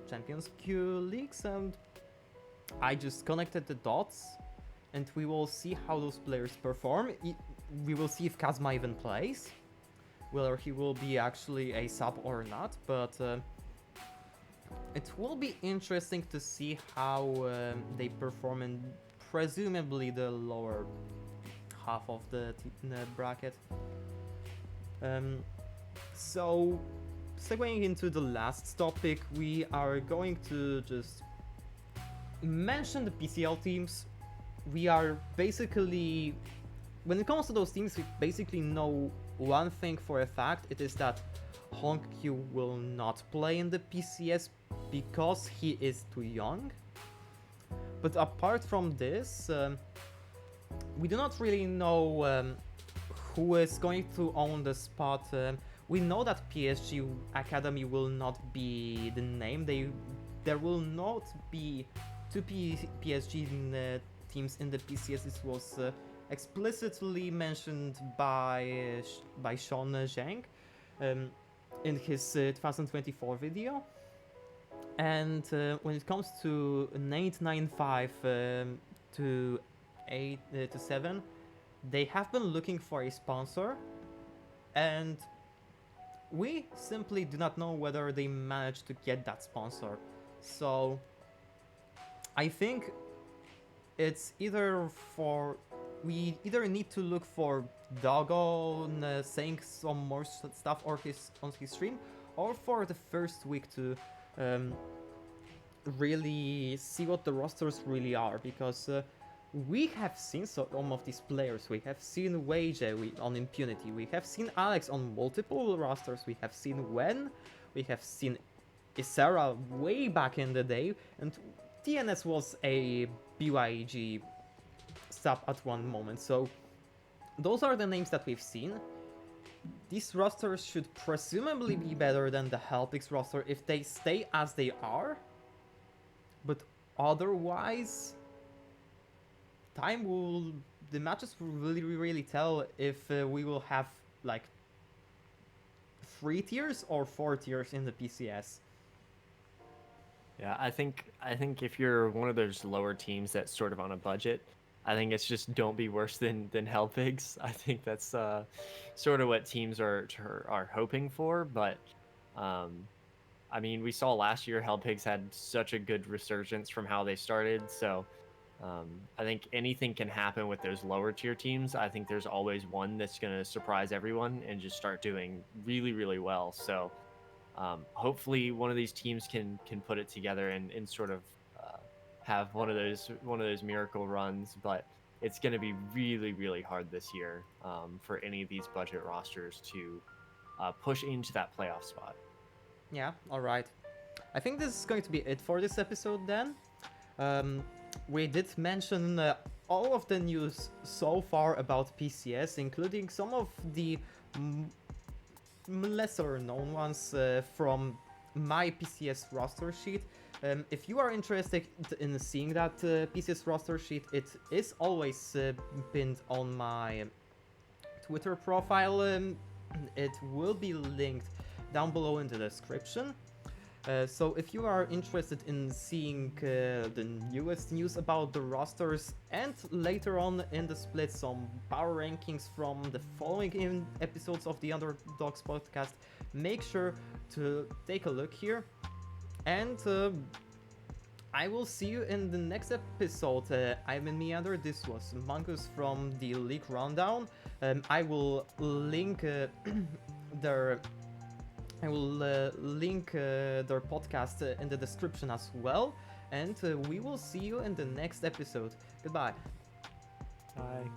Champions Q leagues, and I just connected the dots, and we will see how those players perform. We will see if Kazma even plays, whether he will be actually a sub or not, but it will be interesting to see how they perform in presumably the lower half of the bracket. So, segueing into the last topic, we are going to just mention the PCL teams. We are basically, when it comes to those teams, we basically know one thing for a fact. It is that Hongq will not play in the PCS because he is too young. But apart from this, we do not really know who is going to own the spot. We know that PSG Academy will not be the name. There will not be two PSG teams in the PCS. This was explicitly mentioned by Sean Zhang in his 2024 video. And when it comes to 995 to 8 to 7, they have been looking for a sponsor, and we simply do not know whether they managed to get that sponsor. So I think it's we either need to look for Doggo saying some more stuff on his stream, or for the first week to really see what the rosters really are, because we have seen some of these players. We have seen Weije on Impunity, we have seen Alex on multiple rosters, we have seen Wen, we have seen Isera way back in the day, and TNS was a BYG sub at one moment. So those are the names that we've seen. These rosters should presumably be better than the Helpix roster if they stay as they are, but otherwise the matches will really tell if we will have like 3 tiers or 4 tiers in the PCS. Yeah, I think if you're one of those lower teams that's sort of on a budget, I think it's just don't be worse than Hellpigs. I think that's sort of what teams are hoping for. But I mean, we saw last year Hellpigs had such a good resurgence from how they started. So I think anything can happen with those lower tier teams. I think there's always one that's going to surprise everyone and just start doing really well. So hopefully one of these teams can put it together and sort of have one of those miracle runs. But it's going to be really hard this year for any of these budget rosters to push into that playoff spot. Yeah, all right. I think this is going to be it for this episode then. We did mention all of the news so far about PCS, including some of the lesser known ones from my PCS roster sheet. If you are interested in seeing that PCS roster sheet, it is always pinned on my Twitter profile. It will be linked down below in the description. So if you are interested in seeing the newest news about the rosters, and later on in the split some power rankings from the following episodes of the Underdogs Podcast, make sure to take a look here. And I will see you in the next episode. I'm in Meander. This was Mongoose from the League Rundown. I will link their podcast in the description as well. And we will see you in the next episode. Goodbye. Bye.